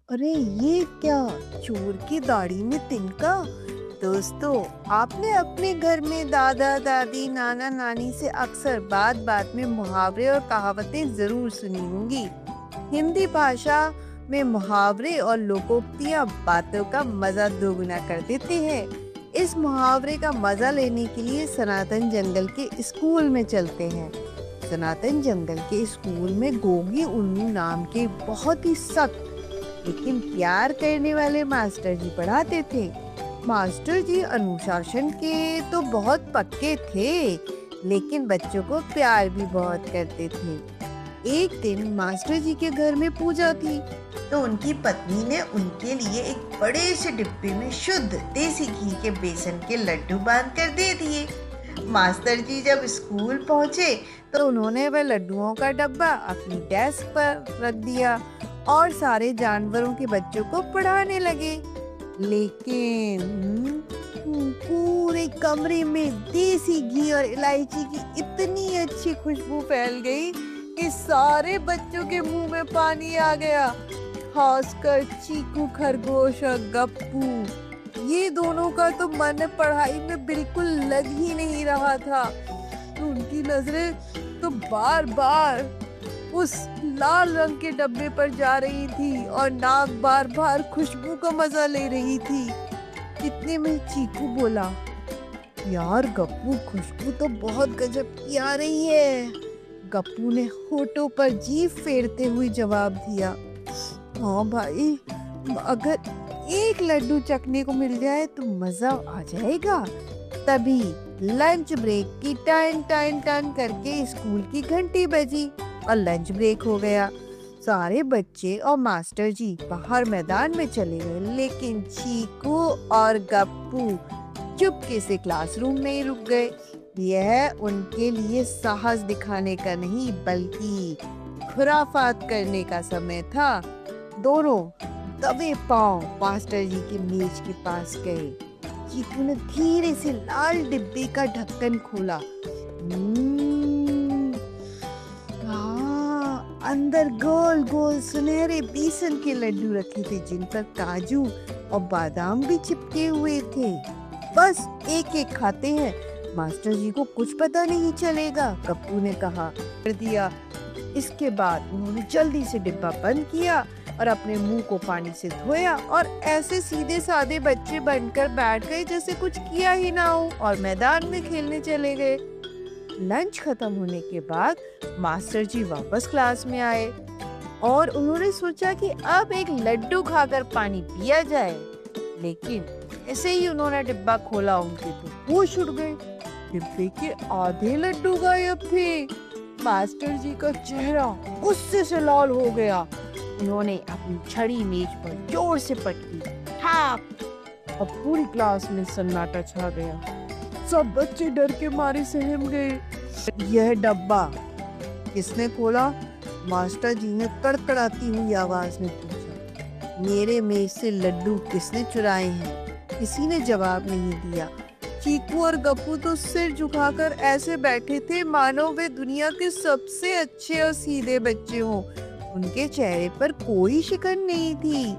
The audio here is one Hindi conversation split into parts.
अरे ये क्या, चोर की दाढ़ी में तिनका। दोस्तों, आपने अपने घर में दादा दादी नाना नानी से अक्सर बात बात में मुहावरे और कहावतें जरूर सुनी होंगी। हिंदी भाषा में मुहावरे और लोकोक्तियां बातों का मजा दोगुना कर देते हैं। इस मुहावरे का मजा लेने के लिए सनातन जंगल के स्कूल में चलते हैं। सनातन जंगल के स्कूल में गोगी उन्नू नाम के बहुत ही सख्त लेकिन प्यार करने वाले मास्टर जी पढ़ाते थे। मास्टर जी अनुशासन के तो बहुत पक्के थे, लेकिन बच्चों को प्यार भी बहुत करते थे। एक दिन मास्टर जी के घर में पूजा थी, तो उनकी पत्नी ने उनके लिए एक बड़े से डिब्बे में शुद्ध देसी घी के बेसन के लड्डू बांध कर दे दिए। मास्टर जी जब स्कूल पहुंचे तो उन्होंने वह लड्डुओं का डब्बा अपनी डेस्क पर रख दिया और सारे जानवरों के बच्चों को पढ़ाने लगे। लेकिन पूरे कमरे में देसी घी और इलायची की इतनी अच्छी खुशबू फैल गई कि सारे बच्चों के मुंह में पानी आ गया, खासकर चीकू खरगोश और गप्पू। ये दोनों का तो मन पढ़ाई में बिल्कुल लग ही नहीं रहा था। तो उनकी नजरें तो बार बार उस लाल रंग के डब्बे पर जा रही थी और नाक बार बार खुशबू का मजा ले रही थी। इतने में चीकू बोला, यार गप्पू, खुशबू तो बहुत गजब की आ रही है। गप्पू ने होठों पर जीभ फेरते हुए जवाब दिया, हाँ भाई, अगर एक लड्डू चखने को मिल जाए तो मजा आ जाएगा। तभी लंच ब्रेक की टन टन टन करके स्कूल की घंटी बजी और लंच ब्रेक हो गया। सारे बच्चे और मास्टर जी बाहर मैदान में चले गए, लेकिन चीकू और गप्पू चुपके से क्लासरूम में ही रुक गए। यह उनके लिए साहस दिखाने का नहीं, बल्कि खुराफात करने का समय था। दोनों दबे पांव मास्टर जी के मेज के पास गए। चीकू ने धीरे से लाल डिब्बे का ढक्कन खोला। अंदर गोल गोल सुनहरे बेसन के लड्डू रखे थे, जिन पर काजू और बादाम भी चिपके हुए थे। बस एक एक खाते हैं, मास्टर जी को कुछ पता नहीं चलेगा, गप्पू ने कहा। कर दिया। इसके बाद उन्होंने जल्दी से डिब्बा बंद किया और अपने मुंह को पानी से धोया और ऐसे सीधे साधे बच्चे बनकर बैठ गए जैसे कुछ किया ही ना हो और मैदान में खेलने चले गए। लंच खत्म होने के बाद मास्टर जी वापस क्लास में आए और उन्होंने सोचा कि अब एक लड्डू खाकर पानी पिया जाए। लेकिन ऐसे ही उन्होंने डिब्बा खोला, उनके तो होश उड़ गए। डिब्बे के आधे लड्डू गायब थे। मास्टर जी का चेहरा गुस्से से लाल हो गया। उन्होंने अपनी छड़ी मेज पर जोर से पटकी, ठाक। अब पूरी क्लास में सन्नाटा छा गया। सब बच्चे डर के मारे सहम गए। यह डब्बा किसने खोला? मास्टर जी ने कड़कड़ाती हुई आवाज में पूछा। मेरे मेज से लड्डू किसने चुराए हैं? किसी ने जवाब नहीं दिया। चीकू और गप्पू तो सिर झुकाकर ऐसे बैठे थे मानो वे दुनिया के सबसे अच्छे और सीधे बच्चे हों। उनके चेहरे पर कोई शिकन नहीं थी।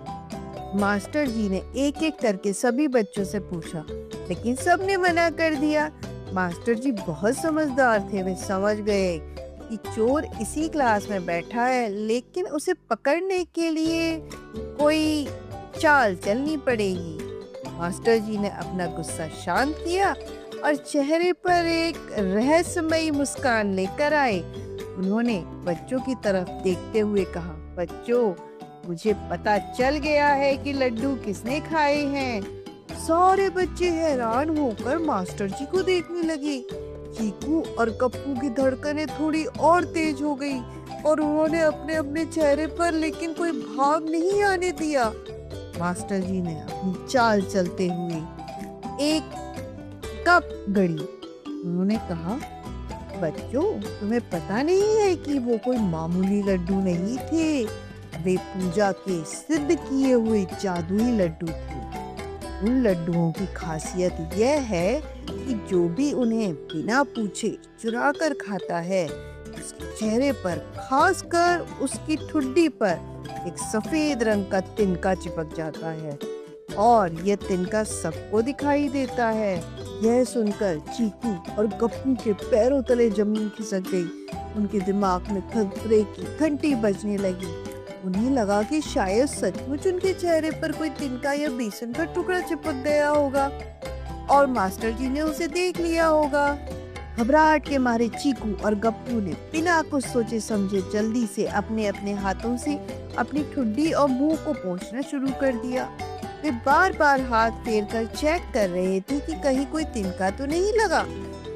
मास्टर जी ने एक एक करके सभी बच्चों से पूछा, लेकिन सबने मना कर दिया। मास्टर जी बहुत समझदार थे, वे समझ गए कि चोर इसी क्लास में बैठा है, लेकिन उसे पकड़ने के लिए कोई चाल चलनी पड़ेगी। मास्टर जी ने अपना गुस्सा शांत किया और चेहरे पर एक रहस्यमयी मुस्कान लेकर आए। उन्होंने बच्चों की तरफ देखते हुए कहा, बच्चों, मुझे पता चल गया है कि लड्डू किसने खाए हैं। सारे बच्चे हैरान होकर मास्टर जी को देखने लगे। चीकू और गप्पू की धड़कनें थोड़ी और तेज हो गई और उन्होंने अपने अपने चेहरे पर लेकिन कोई भाव नहीं आने दिया। मास्टर जी ने अपनी चाल चलते हुए एक कप गड़ी। उन्होंने कहा, बच्चों, तुम्हें पता नहीं है कि वो कोई मामूली लड्डू नहीं थे, वे पूजा के सिद्ध किए हुए जादुई लड्डू थे। उन लड्डुओं की खासियत यह है कि जो भी उन्हें बिना पूछे चुरा कर खाता है, उसके चेहरे पर, खासकर उसकी ठुड्डी पर एक सफेद रंग का तिनका चिपक जाता है और यह तिनका सबको दिखाई देता है। यह सुनकर चीकू और गप्पू के पैरों तले जमीन खिसक गई। उनके दिमाग में खतरे की घंटी बजने लगी। उन्हें लगा कि शायद सचमुच उनके चेहरे पर कोई तिनका या बेसन का टुकड़ा चिपक गया होगा और मास्टर जी ने उसे देख लिया होगा। घबराहट के मारे चीकू और गप्पू ने बिना कुछ सोचे समझे जल्दी से अपने अपने हाथों से अपनी ठुड्डी और मुंह को पोंछना शुरू कर दिया। वे बार बार हाथ फेर कर चेक कर रहे थे कि कहीं कोई तिनका तो नहीं लगा।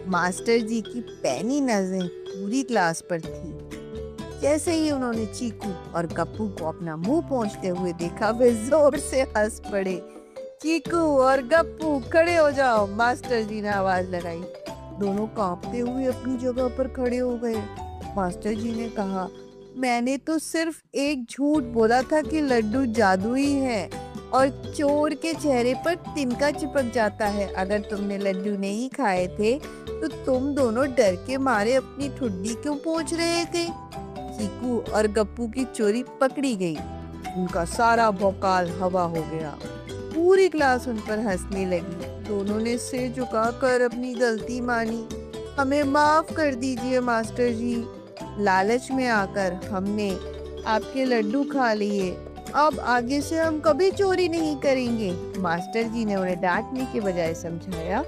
मास्टर जी की पैनी नजरें पूरी क्लास पर थी। जैसे ही उन्होंने चीकू और गप्पू को अपना मुंह पोंछते हुए देखा, वे जोर से हंस पड़े। चीकू और गप्पू खड़े हो जाओ, मास्टर जी ने आवाज लगाई। दोनों कांपते हुए अपनी जगह पर खड़े हो गए। मास्टर जी ने कहा, मैंने तो सिर्फ एक झूठ बोला था कि लड्डू जादुई है और चोर के चेहरे पर तिनका चिपक जाता है। अगर तुमने लड्डू नहीं खाए थे तो तुम दोनों डर के मारे अपनी ठुड्डी क्यों पोंछ रहे थे? चीकू और गप्पू की चोरी पकड़ी गई। उनका सारा भौकाल हवा हो गया। पूरी क्लास उन पर हंसने लगी। दोनों ने सिर झुकाकर अपनी गलती मानी। हमें माफ कर दीजिए मास्टर जी, लालच में आकर हमने आपके लड्डू खा लिए। अब आगे से हम कभी चोरी नहीं करेंगे। मास्टर जी ने उन्हें डांटने के बजाय समझाया,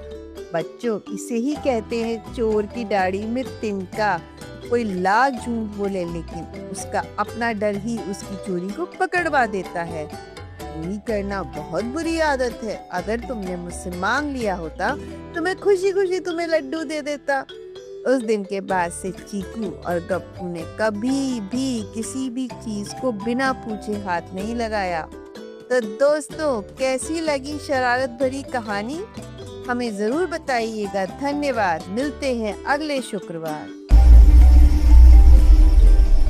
बच्चों इसे ही कहते हैं चोर की दाढ़ी में तिनका। कोई लाख झूठ बोले लेकिन उसका अपना डर ही उसकी चोरी को पकड़वा देता है। चोरी करना बहुत बुरी आदत है। अगर तुमने मुझसे मांग लिया होता तो मैं खुशी खुशी तुम्हें लड्डू दे देता। उस दिन के बाद से चीकू और गप्पू ने कभी भी किसी भी चीज को बिना पूछे हाथ नहीं लगाया। तो दोस्तों, कैसी लगी शरारत भरी कहानी? हमें जरूर बताइएगा। धन्यवाद। मिलते हैं अगले शुक्रवार।